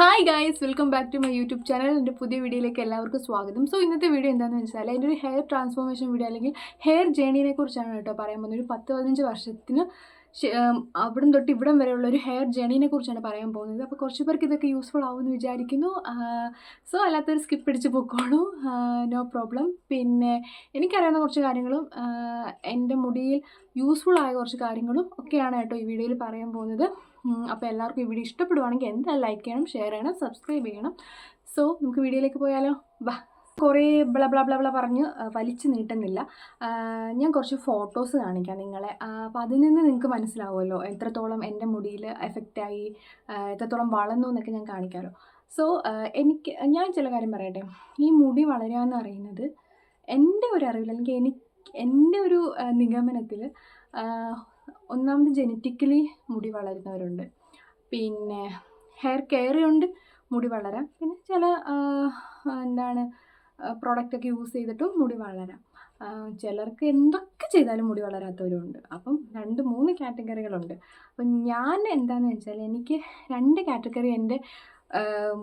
Hi guys, welcome back to my YouTube channel. എൻ്റെ പുതിയ വീഡിയോയിലേക്ക് എല്ലാവർക്കും സ്വാഗതം. സോ ഇന്നത്തെ വീഡിയോ എന്താണെന്ന് വെച്ചാൽ എൻ്റെ ഒരു ഹെയർ ട്രാൻസ്ഫോർമേഷൻ വീഡിയോ അല്ലെങ്കിൽ ഹെയർ ജേണിനെ കുറിച്ചാണ് കേട്ടോ പറയാൻ പോകുന്നത്. ഒരു 10-15 വർഷത്തിന് അവിടം തൊട്ട് ഇവിടം വരെയുള്ള ഒരു ഹെയർ ജേണിനെ കുറിച്ചാണ് പറയാൻ പോകുന്നത്. അപ്പോൾ കുറച്ച് പേർക്ക് ഇതൊക്കെ യൂസ്ഫുൾ ആവുമെന്ന് വിചാരിക്കുന്നു. സോ അല്ലാത്തൊരു സ്കിപ്പ് അടിച്ച് പൊക്കോളൂ, നോ പ്രോബ്ലം. പിന്നെ എനിക്കറിയാവുന്ന കുറച്ച് കാര്യങ്ങളും എൻ്റെ മുടിയിൽ യൂസ്ഫുൾ ആയ കുറച്ച് കാര്യങ്ങളും ഒക്കെയാണ് കേട്ടോ ഈ വീഡിയോയിൽ പറയാൻ പോകുന്നത്. അപ്പോൾ എല്ലാവർക്കും ഈ വീഡിയോ ഇഷ്ടപ്പെടുവാണെങ്കിൽ എന്തായാലും ലൈക്ക് ചെയ്യണം, ഷെയർ ചെയ്യണം, സബ്സ്ക്രൈബ് ചെയ്യണം. സോ നമുക്ക് വീഡിയോയിലേക്ക് പോയാലോ. വാ, കുറേ ബ്ല ബ്ല ബ്ല ബ്ല പറഞ്ഞ് വലിച്ചു നീട്ടുന്നില്ല. ഞാൻ കുറച്ച് ഫോട്ടോസ് കാണിക്കാം നിങ്ങളെ. അപ്പോൾ അതിൽ നിന്ന് നിങ്ങൾക്ക് മനസ്സിലാവുമല്ലോ എത്രത്തോളം എൻ്റെ മുടിയിൽ എഫക്റ്റായി, എത്രത്തോളം വളർന്നു എന്നൊക്കെ ഞാൻ കാണിക്കാമല്ലോ. സോ ഞാൻ ചില കാര്യം പറയട്ടെ. ഈ മുടി വളരുക എന്ന് പറയുന്നത് എൻ്റെ ഒരു അറിവിൽ അല്ലെങ്കിൽ എൻ്റെ ഒരു നിഗമനത്തിൽ ഒന്നാമത് ജനറ്റിക്കലി മുടി വളരുന്നവരുണ്ട്, പിന്നെ ഹെയർ കെയർ കൊണ്ട് മുടി വളരാം, പിന്നെ ചില പ്രോഡക്റ്റൊക്കെ യൂസ് ചെയ്തിട്ടും മുടി വളരാം. ചിലർക്ക് എന്തൊക്കെ ചെയ്താലും മുടി വളരാത്തവരുമുണ്ട്. അപ്പം 2-3 കാറ്റഗറികളുണ്ട്. അപ്പം ഞാൻ എന്താണെന്ന് വെച്ചാൽ എനിക്ക് 2 കാറ്റഗറി എൻ്റെ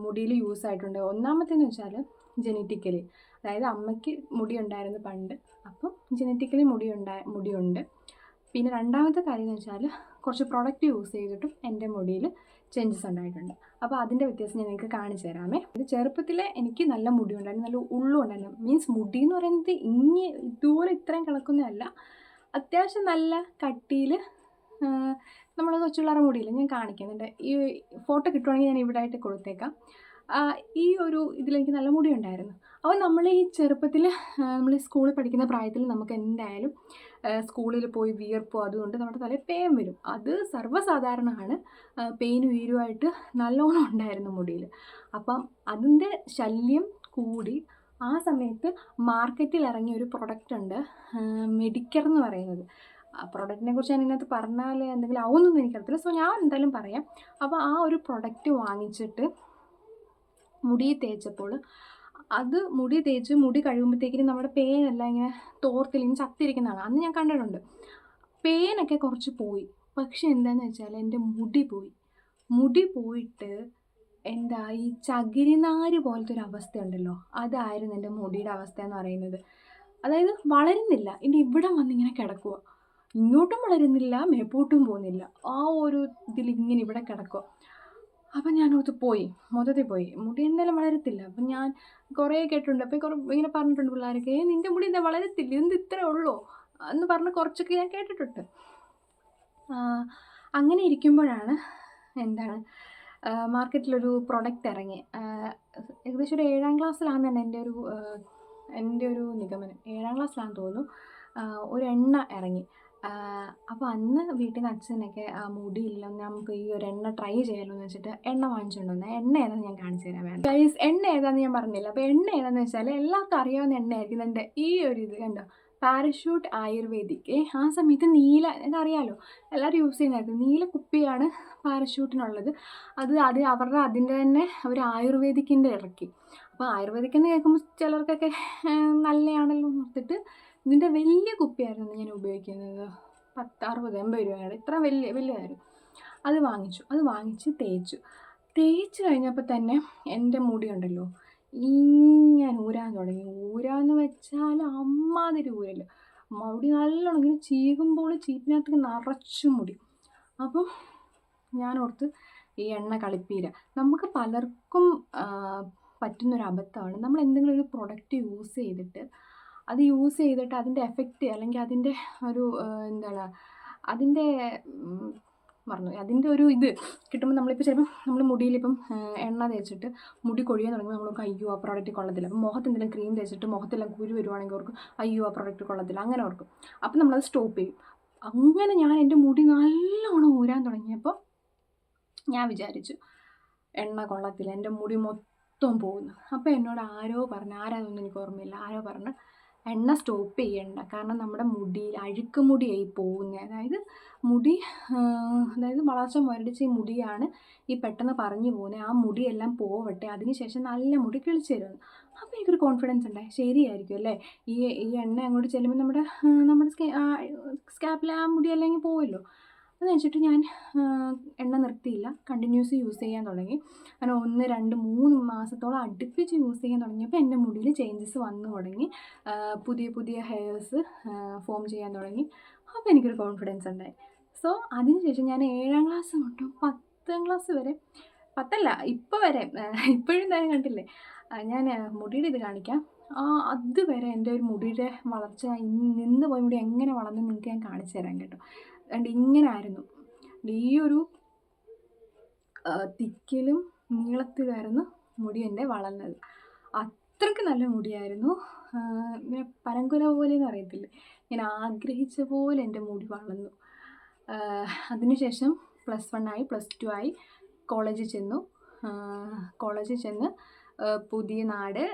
മുടിയിൽ യൂസ് ആയിട്ടുണ്ട്. ഒന്നാമത്തേന്ന് വെച്ചാൽ ജനറ്റിക്കലി, അതായത് അമ്മയ്ക്ക് മുടി ഉണ്ടായിരുന്നു പണ്ട്, അപ്പം ജനറ്റിക്കലി മുടിയുണ്ട്. പിന്നെ രണ്ടാമത്തെ കാര്യം എന്ന് വെച്ചാൽ കുറച്ച് പ്രൊഡക്റ്റ് യൂസ് ചെയ്തിട്ടും എൻ്റെ മുടിയിൽ ചേഞ്ചസ് ഉണ്ടായിട്ടുണ്ട്. അപ്പോൾ അതിൻ്റെ വ്യത്യാസം ഞാൻ നിങ്ങൾക്ക് കാണിച്ചു തരാമേ. ഇത് ചെറുപ്പത്തിൽ എനിക്ക് നല്ല മുടി ഉണ്ടായിരുന്നു, നല്ല ഉള്ളും ഉണ്ടായിരുന്നു. മീൻസ് മുടി എന്ന് പറയുന്നത് ഇതുപോലെ ഇത്രയും കിടക്കുന്നതല്ല, അത്യാവശ്യം നല്ല കട്ടിയിൽ നമ്മൾ കൊച്ചുള്ളവരുടെ മുടിയിൽ ഞാൻ കാണിക്കുന്നുണ്ട്. ഈ ഫോട്ടോ കിട്ടുവാണെങ്കിൽ ഞാൻ ഇവിടെ ആയിട്ട് കൊടുത്തേക്കാം. ഈ ഒരു ഇതിലെനിക്ക് നല്ല മുടി ഉണ്ടായിരുന്നു. അപ്പോൾ നമ്മൾ ഈ ചെറുപ്പത്തിൽ നമ്മൾ സ്കൂളിൽ പഠിക്കുന്ന പ്രായത്തിൽ നമുക്ക് എന്തായാലും സ്കൂളിൽ പോയി വിയർപ്പോ അതുകൊണ്ട് നമ്മുടെ തലയിൽ പെയിൻ വരും. അത് സർവ്വസാധാരണമാണ്. പെയിൻ വീരുമായിട്ട് നല്ലോണം ഉണ്ടായിരുന്നു മുടിയിൽ. അപ്പം അതിൻ്റെ ശല്യം കൂടി ആ സമയത്ത് മാർക്കറ്റിൽ ഇറങ്ങിയ ഒരു പ്രൊഡക്റ്റ് ഉണ്ട്, മെഡിക്കർ എന്ന് പറയുന്നത്. ആ പ്രൊഡക്റ്റിനെ കുറിച്ച് ഞാൻ ഇതിനകത്ത് പറഞ്ഞാൽ എന്തെങ്കിലും ആവുമെന്നൊന്നും എനിക്കറിയത്തില്ല. സോ ഞാൻ എന്തായാലും പറയാം. അപ്പോൾ ആ ഒരു പ്രൊഡക്റ്റ് വാങ്ങിച്ചിട്ട് മുടി തേച്ചപ്പോൾ അത് മുടി തേച്ച് മുടി കഴിയുമ്പോഴത്തേക്കിനും നമ്മുടെ പെയിനെല്ലാം ഇങ്ങനെ തോർത്തിലിങ്ങനെ ചത്തിരിക്കുന്നതാണ്. അന്ന് ഞാൻ കണ്ടിട്ടുണ്ട്. പെയിനൊക്കെ കുറച്ച് പോയി. പക്ഷെ എന്താണെന്ന് വെച്ചാൽ എൻ്റെ മുടി പോയിട്ട് ഈ ചകിരിനാര് പോലത്തെ ഒരു അവസ്ഥയുണ്ടല്ലോ, അതായിരുന്നു എൻ്റെ മുടിയുടെ അവസ്ഥ എന്ന് പറയുന്നത്. അതായത് വളരുന്നില്ല, ഇനി ഇവിടെ വന്നിങ്ങനെ കിടക്കുക, ഇങ്ങോട്ടും വളരുന്നില്ല, മേപ്പോട്ടും പോകുന്നില്ല, ആ ഒരു ഇതിലിങ്ങനെ ഇവിടെ കിടക്കുക. അപ്പം ഞാനോർത്ത് മൊത്തത്തിൽ പോയി, മുടി എന്തായാലും വളരത്തില്ല. അപ്പം ഞാൻ കുറേ കേട്ടിട്ടുണ്ട്. അപ്പം ഇങ്ങനെ പറഞ്ഞിട്ടുണ്ട് പിള്ളേരൊക്കെ, നിൻ്റെ മുടി എന്താ വളരത്തില്ല, എന്ത് ഇത്രേ ഉള്ളൂ എന്ന് പറഞ്ഞ് കുറച്ചൊക്കെ ഞാൻ കേട്ടിട്ടുണ്ട്. അങ്ങനെ ഇരിക്കുമ്പോഴാണ് മാർക്കറ്റിലൊരു പ്രൊഡക്റ്റ് ഇറങ്ങി. ഏകദേശം ഒരു 7ാം ക്ലാസ്സിലാണെന്ന് എൻ്റെ ഒരു നിഗമനം. 7ാം ക്ലാസ്സിലാണെന്ന് തോന്നുന്നു. ഒരു എണ്ണ ഇറങ്ങി. അപ്പോൾ അന്ന് വീട്ടിൽ നിന്ന് അച്ഛനൊക്കെ മുടിയില്ല, നമുക്ക് ഈ ഒരു എണ്ണ ട്രൈ ചെയ്യാമല്ലോ എന്ന് വെച്ചിട്ട് എണ്ണ വാങ്ങിച്ചുകൊണ്ട് വന്നത്. എണ്ണ ഏതാണെന്ന് ഞാൻ കാണിച്ചു തരാൻ വേണം ഗൈസ്. എണ്ണ ഏതാണെന്ന് ഞാൻ പറഞ്ഞില്ല. അപ്പോൾ എണ്ണ ഏതാണെന്ന് വെച്ചാൽ എല്ലാവർക്കും അറിയാവുന്ന എണ്ണയായിരിക്കും. എൻ്റെ ഈ ഒരു ഇത് കണ്ടോ, പാരഷൂട്ട് ആയുർവേദിക്. ആ സമയത്ത് നീല, അറിയാമല്ലോ, എല്ലാവരും യൂസ് ചെയ്യുന്നതായിരുന്നു. നീല കുപ്പിയാണ് പാരഷൂട്ടിനുള്ളത്. അതിൻ്റെ തന്നെ അവർ ആയുർവേദിക്കിൻ്റെ ഇറക്കി. അപ്പോൾ ആയുർവേദിക്കെന്ന് കേൾക്കുമ്പോൾ ചിലർക്കൊക്കെ നല്ലതാണല്ലോ എന്ന് ഓർത്തിട്ട് ഇതിൻ്റെ വലിയ കുപ്പിയായിരുന്നു ഞാൻ ഉപയോഗിക്കുന്നത്. 60-80 രൂപയാണ്. ഇത്ര വലിയതായിരുന്നു. അത് വാങ്ങിച്ച് തേച്ച് കഴിഞ്ഞപ്പോൾ തന്നെ എൻ്റെ മുടി ഉണ്ടല്ലോ ഞാൻ ഊരാൻ തുടങ്ങി. ഊരാന്ന് വെച്ചാൽ അമ്മാതിരി ഊരൽ. മുടി നല്ലോണം ഇങ്ങനെ ചീകുമ്പോൾ ചീപ്പിനകത്തേക്ക് നിറച്ചും മുടി. അപ്പം ഞാനോർത്ത് ഈ എണ്ണ കളിപ്പീര. നമുക്ക് പലർക്കും പറ്റുന്നൊരു അബദ്ധമാണ്, നമ്മൾ എന്തെങ്കിലും ഒരു പ്രൊഡക്റ്റ് യൂസ് ചെയ്തിട്ട് അതിൻ്റെ എഫക്റ്റ് അല്ലെങ്കിൽ അതിൻ്റെ ഒരു അതിൻ്റെ ഒരു ഇത് കിട്ടുമ്പോൾ നമ്മളിപ്പോൾ ചിലപ്പം നമ്മൾ മുടിയിലിപ്പം എണ്ണ തേച്ചിട്ട് മുടി കൊഴിയാൻ തുടങ്ങുമ്പോൾ നമ്മൾക്ക് അയ്യോ ആ പ്രോഡക്റ്റ് കൊള്ളത്തില്ല. അപ്പം മുഖത്ത് എന്തെങ്കിലും ക്രീം തേച്ചിട്ട് മുഖത്തെല്ലാം കുരു വരുവാണെങ്കിൽ ഓർക്കും അയ്യോ ആ പ്രോഡക്റ്റ് കൊള്ളത്തില്ല, അങ്ങനെ ഓർക്കും. അപ്പം നമ്മളത് സ്റ്റോപ്പ് ചെയ്യും. അങ്ങനെ ഞാൻ എൻ്റെ മുടി നല്ലോണം ഊരാൻ തുടങ്ങിയപ്പോൾ ഞാൻ വിചാരിച്ചു എണ്ണ കൊള്ളത്തില്ല, എൻ്റെ മുടി മൊത്തം പോകുന്നു. അപ്പോൾ എന്നോട് ആരാതൊന്നും എനിക്ക് ഓർമ്മയില്ല, ആരോ പറഞ്ഞു എണ്ണ സ്റ്റോപ്പ് ചെയ്യണ്ട, കാരണം നമ്മുടെ മുടിയിൽ അഴുക്ക് മുടിയായി പോകുന്നത്. അതായത് വളർച്ച മുരടിച്ച ഈ മുടിയാണ് ഈ പെട്ടെന്ന് പറഞ്ഞു പോകുന്നത്. ആ മുടിയെല്ലാം പോവട്ടെ, അതിനുശേഷം നല്ല മുടി കിളിച്ചു തരുമെന്ന്. അപ്പോൾ എനിക്കൊരു കോൺഫിഡൻസ് ഉണ്ടായി, ശരിയായിരിക്കും അല്ലേ, ഈ എണ്ണ അങ്ങോട്ട് ചെല്ലുമ്പോൾ നമ്മുടെ സ്കാപ്പിൽ ആ മുടിയെല്ലാം ഇങ്ങനെ പോവുമല്ലോ. എന്ന് വെച്ചിട്ട് ഞാൻ എണ്ണ നിർത്തിയില്ല, കണ്ടിന്യൂസ് യൂസ് ചെയ്യാൻ തുടങ്ങി. അങ്ങനെ 1, 2, 3 മാസത്തോളം അടുപ്പിച്ച് യൂസ് ചെയ്യാൻ തുടങ്ങിയപ്പോൾ എൻ്റെ മുടിയിൽ ചേഞ്ചസ് വന്നു തുടങ്ങി. പുതിയ പുതിയ ഹെയർസ് ഫോം ചെയ്യാൻ തുടങ്ങി. അപ്പോൾ എനിക്കൊരു കോൺഫിഡൻസ് ഉണ്ടായി. സോ അതിനുശേഷം ഞാൻ 7ാം ക്ലാസ് തൊട്ട് 10ാം ക്ലാസ് വരെ, 10അല്ല ഇപ്പോൾ വരെ, ഇപ്പോഴും എന്തായാലും കണ്ടില്ലേ, ഞാൻ മുടിയുടെ ഇത് കാണിക്കാം. അതുവരെ എൻ്റെ ഒരു മുടിയുടെ വളർച്ച, നിന്ന് പോയ മുടി എങ്ങനെ വളർന്നു നിങ്ങൾക്ക് ഞാൻ കാണിച്ചു തരാം കേട്ടോ. അതുകൊണ്ട് ഇങ്ങനെ ആയിരുന്നു, ഈ ഒരു തിക്കിലും നീളത്തിലായിരുന്നു മുടി എൻ്റെ വളർന്നത്. അത്രയ്ക്ക് നല്ല മുടിയായിരുന്നു. ഇങ്ങനെ പനങ്കുല പോലെയെന്ന് അറിയത്തില്ലേ, ഞാൻ ആഗ്രഹിച്ച പോലെ എൻ്റെ മുടി വളർന്നു. അതിനുശേഷം +1 ആയി, +2 ആയി, കോളേജിൽ ചെന്നു. കോളേജിൽ ചെന്ന് പുതിയ നാട്,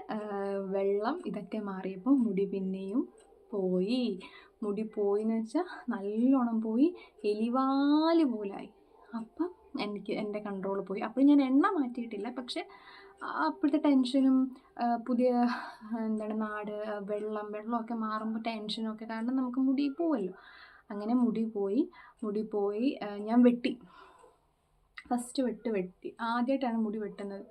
വെള്ളം ഇതൊക്കെ മാറിയപ്പോൾ മുടി പിന്നെയും പോയി. മുടി പോയിന്ന് വെച്ചാൽ നല്ലോണം പോയി, എലിവാല് പോലായി. അപ്പം എനിക്ക് എൻ്റെ കൺട്രോൾ പോയി. അപ്പോൾ ഞാൻ എണ്ണ മാറ്റിയിട്ടില്ല, പക്ഷെ അപ്പോഴത്തെ ടെൻഷനും പുതിയ നാട്, വെള്ളമൊക്കെ മാറുമ്പോൾ ടെൻഷനൊക്കെ കാരണം നമുക്ക് മുടി പോവുമല്ലോ. അങ്ങനെ മുടി പോയി. ഞാൻ വെട്ടി, ഫസ്റ്റ് വെട്ടി. ആദ്യമായിട്ടാണ് മുടി വെട്ടുന്നത്.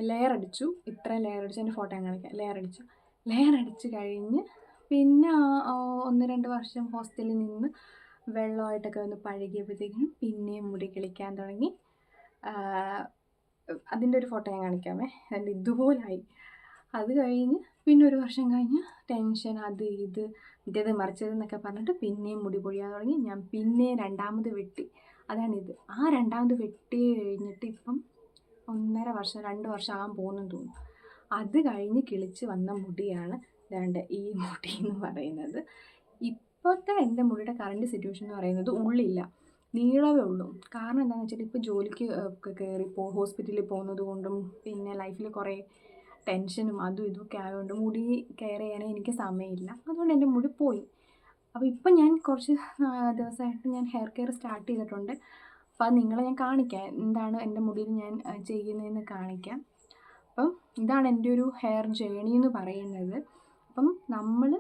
ലെയർ അടിച്ചു, ഇത്രയും ലെയർ അടിച്ചു. എൻ്റെ ഫോട്ടോ ഞാൻ കാണിക്കാം. ലെയർ അടിച്ച് കഴിഞ്ഞ് പിന്നെ 1-2 വർഷം ഹോസ്റ്റലിൽ നിന്ന് വെള്ളമായിട്ടൊക്കെ ഒന്ന് പഴകിയപ്പോഴത്തേക്കും പിന്നെയും മുടി കിളിക്കാൻ തുടങ്ങി. അതിൻ്റെ ഒരു ഫോട്ടോ ഞാൻ കാണിക്കാമേ. അതുകൊണ്ട് ഇതുപോലായി. അത് കഴിഞ്ഞ് പിന്നെ 1 വർഷം കഴിഞ്ഞ് ടെൻഷൻ, അത് ഇത് മറ്റേത് മറിച്ചതെന്നൊക്കെ പറഞ്ഞിട്ട് പിന്നെയും മുടി പൊഴിയാൻ തുടങ്ങി. ഞാൻ പിന്നെ 2ാമത് വെട്ടി. അതാണിത്. ആ 2ാമത് വെട്ടി കഴിഞ്ഞിട്ട് ഇപ്പം 1.5 വർഷം 2 വർഷം ആകാൻ പോകുന്നെന്ന് തോന്നുന്നു. അത് കഴിഞ്ഞ് കിളിച്ച് വന്ന മുടിയാണ് ഈ മുടി എന്ന് പറയുന്നത്. ഇപ്പോഴത്തെ എൻ്റെ മുടിയുടെ കറണ്ട് സിറ്റുവേഷൻ എന്ന് പറയുന്നത് ഉള്ളില്ല, നീളമേ ഉള്ളൂ. കാരണം എന്താണെന്ന് വെച്ചാൽ ഇപ്പോൾ ജോലിക്ക് ഒക്കെ ഹോസ്പിറ്റലിൽ പോകുന്നത് കൊണ്ടും പിന്നെ ലൈഫിൽ കുറേ ടെൻഷനും അതും ഇതൊക്കെ ആയതുകൊണ്ട് മുടി കെയർ ചെയ്യാനേ എനിക്ക് സമയമില്ല. അതുകൊണ്ട് എൻ്റെ മുടി പോയി. അപ്പോൾ ഇപ്പം ഞാൻ കുറച്ച് ദിവസമായിട്ട് ഞാൻ ഹെയർ കെയർ സ്റ്റാർട്ട് ചെയ്തിട്ടുണ്ട്. അപ്പോൾ അത് നിങ്ങളെ ഞാൻ കാണിക്കാം, എന്താണ് എൻ്റെ മുടിയിൽ ഞാൻ ചെയ്യുന്നതെന്ന് കാണിക്കാം. അപ്പം ഇതാണ് എൻ്റെ ഒരു ഹെയർ ജേണി എന്ന് പറയുന്നത്. അപ്പം നമ്മൾ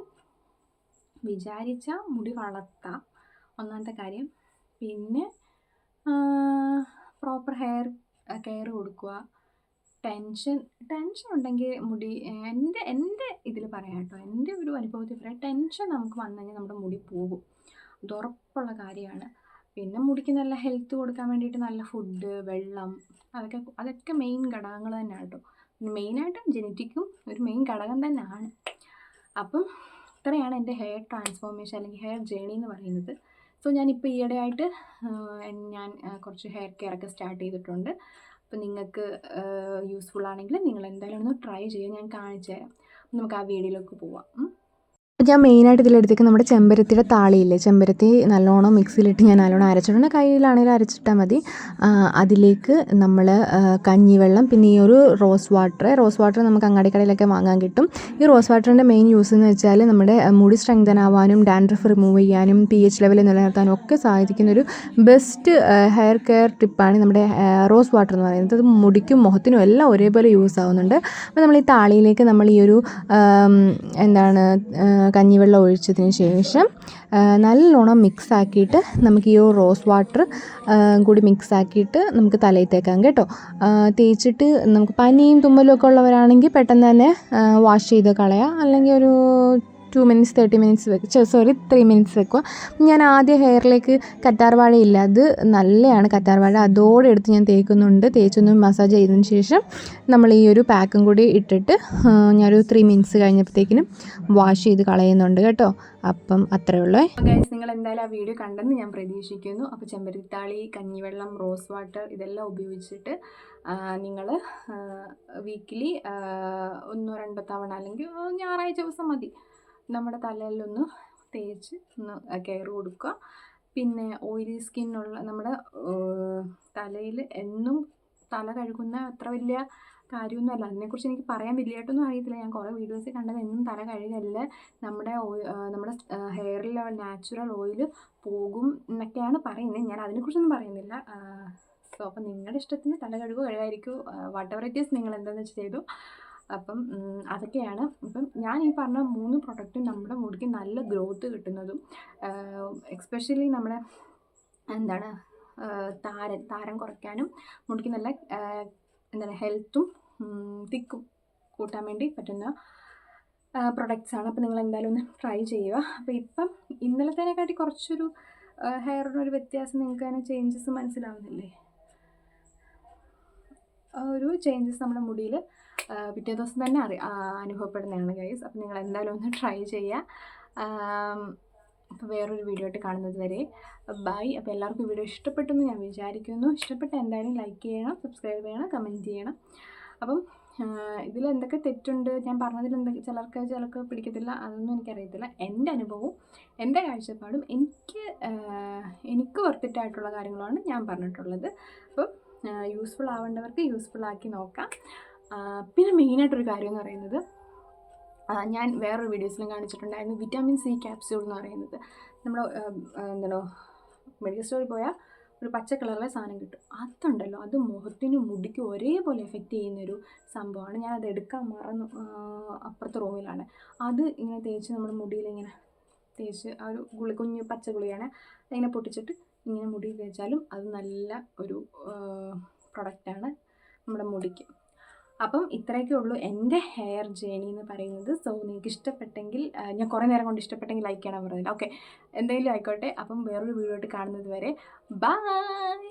വിചാരിച്ച മുടി വളർത്താം, ഒന്നാമത്തെ കാര്യം. പിന്നെ പ്രോപ്പർ ഹെയർ കെയർ കൊടുക്കുക. ടെൻഷൻ ഉണ്ടെങ്കിൽ മുടി, എൻ്റെ ഇതിൽ പറയാം കേട്ടോ, എൻ്റെ ഒരു അനുഭവത്തിൽ പറയാം, ടെൻഷൻ നമുക്ക് വന്നു കഴിഞ്ഞാൽ നമ്മുടെ മുടി പോകും. അത് ഉറപ്പുള്ള കാര്യമാണ്. പിന്നെ മുടിക്ക് നല്ല ഹെൽത്ത് കൊടുക്കാൻ വേണ്ടിയിട്ട് നല്ല ഫുഡ്, വെള്ളം, അതൊക്കെ മെയിൻ ഘടകങ്ങൾ തന്നെയാണ് കേട്ടോ. മെയിനായിട്ട് ജെനറ്റിക്കും ഒരു മെയിൻ ഘടകം തന്നെയാണ്. അപ്പം ഇത്രയാണ് എൻ്റെ ഹെയർ ട്രാൻസ്ഫോർമേഷൻ അല്ലെങ്കിൽ ഹെയർ ജേണി എന്ന് പറയുന്നത്. സോ ഞാനിപ്പോൾ ഈയിടെയായിട്ട് ഞാൻ കുറച്ച് ഹെയർ കെയർ ഒക്കെ സ്റ്റാർട്ട് ചെയ്തിട്ടുണ്ട്. അപ്പോൾ നിങ്ങൾക്ക് യൂസ്ഫുൾ ആണെങ്കിൽ നിങ്ങൾ എന്തായാലും ഒന്ന് ട്രൈ ചെയ്യുക, ഞാൻ കാണിച്ചു തരാം. നമുക്ക് ആ വീഡിയോയിലേക്ക് പോവാം. ഞാൻ മെയിനായിട്ട് ഇതിലെടുത്തേക്ക് നമ്മുടെ ചെമ്പരത്തിയുടെ താളിയില്ലേ, ചെമ്പരത്തി നല്ലോണം മിക്സിയിലിട്ട് ഞാൻ നല്ലോണം അരച്ചിട്ടുണ്ട്. കയ്യിലാണെങ്കിലും അരച്ചിട്ടാൽ മതി. അതിലേക്ക് നമ്മൾ കഞ്ഞിവെള്ളം, പിന്നെ ഈ ഒരു റോസ് വാട്ടർ നമുക്ക് അങ്ങാടിക്കടയിലൊക്കെ വാങ്ങാൻ കിട്ടും. ഈ റോസ് വാട്ടറിൻ്റെ മെയിൻ യൂസ് എന്ന് വെച്ചാൽ നമ്മുടെ മുടി സ്ട്രെങ്തൻ ആവാനും ഡാൻഡ്രഫ് റിമൂവ് ചെയ്യാനും pH ലെവൽ നിലനിർത്താനും ഒക്കെ സാധിക്കുന്നൊരു ബെസ്റ്റ് ഹെയർ കെയർ ടിപ്പാണ് നമ്മുടെ റോസ് വാട്ടർ എന്ന് പറയുന്നത്. അത് മുടിക്കും മുഖത്തിനും എല്ലാം ഒരേപോലെ യൂസ് ആവുന്നുണ്ട്. അപ്പോൾ നമ്മൾ ഈ താളിയിലേക്ക് നമ്മൾ ഈ ഒരു കഞ്ഞിവെള്ളം ഒഴിച്ചതിന് ശേഷം നല്ലോണം മിക്സാക്കിയിട്ട് നമുക്ക് ഈ റോസ് വാട്ടർ കൂടി മിക്സാക്കിയിട്ട് നമുക്ക് തലയിൽ തേക്കാം കേട്ടോ. തേച്ചിട്ട് നമുക്ക് പനിയും തുമ്മലും ഒക്കെ ഉള്ളവരാണെങ്കിൽ പെട്ടെന്ന് തന്നെ വാഷ് ചെയ്ത് കളയാം. അല്ലെങ്കിൽ ഒരു 2 minutes 30 minutes 3 minutes വെക്കുക. ഞാൻ ആദ്യം ഹെയറിലേക്ക് കറ്റാർവാഴ ഇല്ല, അത് നല്ലതാണ് കറ്റാർവാഴ, അതോടെ എടുത്ത് ഞാൻ തേക്കുന്നുണ്ട്. തേച്ചൊന്ന് മസാജ് ചെയ്തതിന് ശേഷം നമ്മൾ ഈ ഒരു പാക്കും കൂടി ഇട്ടിട്ട് ഞാനൊരു 3 minutes കഴിഞ്ഞപ്പോഴത്തേക്കിനും വാഷ് ചെയ്ത് കളയുന്നുണ്ട് കേട്ടോ. അപ്പം അത്രയേ ഉള്ളൂ. ഗൈസ്, നിങ്ങൾ എന്തായാലും ആ വീഡിയോ കണ്ടെന്ന് ഞാൻ പ്രതീക്ഷിക്കുന്നു. അപ്പോൾ ചെമ്പരത്തിത്താളി, കഞ്ഞിവെള്ളം, റോസ് വാട്ടർ ഇതെല്ലാം ഉപയോഗിച്ചിട്ട് നിങ്ങൾ വീക്കിലി 1-2 തവണ അല്ലെങ്കിൽ ഞായറാഴ്ച ദിവസം മതി നമ്മുടെ തലയിലൊന്ന് തേച്ച് ഒന്ന് കെയർ കൊടുക്കുക. പിന്നെ ഓയിലി സ്കിന്നുള്ള നമ്മുടെ തലയിൽ എന്നും തല കഴുകുന്ന അത്ര വലിയ കാര്യമൊന്നുമല്ല. അതിനെക്കുറിച്ച് എനിക്ക് പറയാൻ വലിയായിട്ടൊന്നും അറിയത്തില്ല. ഞാൻ കുറേ വീഡിയോസ് കണ്ടത് എന്നും തല കഴുകല്ല, നമ്മുടെ ഹെയറിൽ നാച്ചുറൽ ഓയിൽ പോകും എന്നൊക്കെയാണ് പറയുന്നത്. ഞാൻ അതിനെക്കുറിച്ചൊന്നും പറയുന്നില്ല. സോ അപ്പം നിങ്ങളുടെ ഇഷ്ടത്തിന് തല കഴുകായിരിക്കും, വാട്ട് എവർ ഇറ്റ് ഈസ്, നിങ്ങൾ എന്താണെന്ന് വെച്ച് ചെയ്തു. അപ്പം അതൊക്കെയാണ്. അപ്പം ഞാൻ ഈ പറഞ്ഞ 3 പ്രൊഡക്റ്റും നമ്മുടെ മുടിക്ക് നല്ല ഗ്രോത്ത് കിട്ടുന്നതും എസ്പെഷ്യലി നമ്മുടെ എന്താണ് താരം കുറയ്ക്കാനും മുടിക്ക് നല്ല എന്താണ് ഹെൽത്തും തിക്കും കൂട്ടാൻ വേണ്ടി പറ്റുന്ന പ്രൊഡക്ട്സാണ്. അപ്പോൾ നിങ്ങൾ എന്തായാലും ഒന്ന് ട്രൈ ചെയ്യുക. അപ്പോൾ ഇപ്പം ഇന്നലത്തേനെക്കാട്ടി കുറച്ചൊരു ഹെയറിനൊരു വ്യത്യാസം നിങ്ങൾക്ക് തന്നെ ചേഞ്ചസ് മനസ്സിലാവുന്നില്ലേ? ഒരു ചേഞ്ചസ് നമ്മുടെ മുടിയിൽ പിറ്റേ ദിവസം തന്നെ അനുഭവപ്പെടുന്നതാണ് ഗൈസ്. അപ്പോൾ നിങ്ങൾ എന്തായാലും ഒന്ന് ട്രൈ ചെയ്യുക. അപ്പോൾ വേറൊരു വീഡിയോ ആയിട്ട് കാണുന്നത് വരെ ബൈ. അപ്പോൾ എല്ലാവർക്കും വീഡിയോ ഇഷ്ടപ്പെട്ടെന്ന് ഞാൻ വിചാരിക്കുന്നു. ഇഷ്ടപ്പെട്ട എന്തായാലും ലൈക്ക് ചെയ്യണം, സബ്സ്ക്രൈബ് ചെയ്യണം, കമൻറ്റ് ചെയ്യണം. അപ്പം ഇതിൽ എന്തൊക്കെ തെറ്റുണ്ട്, ഞാൻ പറഞ്ഞതിൽ എന്തൊക്കെ ചിലർക്ക് പിടിക്കത്തില്ല, അതൊന്നും എനിക്കറിയത്തില്ല. എൻ്റെ അനുഭവവും എൻ്റെ കാഴ്ചപ്പാടും എനിക്ക് വർത്തിട്ടായിട്ടുള്ള കാര്യങ്ങളാണ് ഞാൻ പറഞ്ഞിട്ടുള്ളത്. അപ്പം യൂസ്ഫുൾ ആവേണ്ടവർക്ക് യൂസ്ഫുൾ ആക്കി നോക്കാം. പിന്നെ മെയിനായിട്ടൊരു കാര്യം എന്ന് പറയുന്നത്, ഞാൻ വേറൊരു വീഡിയോസിലും കാണിച്ചിട്ടുണ്ടായിരുന്നു വിറ്റാമിൻ സി ക്യാപ്സ്യൂൾ എന്ന് പറയുന്നത്. നമ്മൾ മെഡിക്കൽ സ്റ്റോറിൽ പോയാൽ ഒരു പച്ച കളറിലെ സാധനം കിട്ടും. അതുണ്ടല്ലോ, അത് മുഖത്തിനും മുടിക്കും ഒരേപോലെ എഫക്റ്റ് ചെയ്യുന്നൊരു സംഭവമാണ്. ഞാനത് എടുക്കാൻ മറന്നു, അപ്പുറത്തെ റൂമിലാണ്. അത് ഇങ്ങനെ തേച്ച് നമ്മുടെ മുടിയിലിങ്ങനെ തേച്ച് ആ ഒരു കുഞ്ഞു പച്ച ഗുളിയാണ്, അതിങ്ങനെ പൊട്ടിച്ചിട്ട് ഇങ്ങനെ മുടി തേച്ചാലും അത് നല്ല ഒരു പ്രൊഡക്റ്റാണ് നമ്മുടെ മുടിക്ക്. അപ്പം ഇത്രയൊക്കെ ഉള്ളൂ എൻ്റെ ഹെയർ ജേണി എന്ന് പറയുന്നത്. സോ നിങ്ങൾക്ക് ഇഷ്ടപ്പെട്ടെങ്കിൽ, ഞാൻ കുറേ നേരം കൊണ്ട് ഇഷ്ടപ്പെട്ടെങ്കിൽ ലൈക്ക് ചെയ്യണം പറഞ്ഞില്ല. ഓക്കെ, എന്തെങ്കിലും ആയിക്കോട്ടെ. അപ്പം വേറൊരു വീഡിയോ ആയിട്ട് കാണുന്നത് വരെ ബൈ.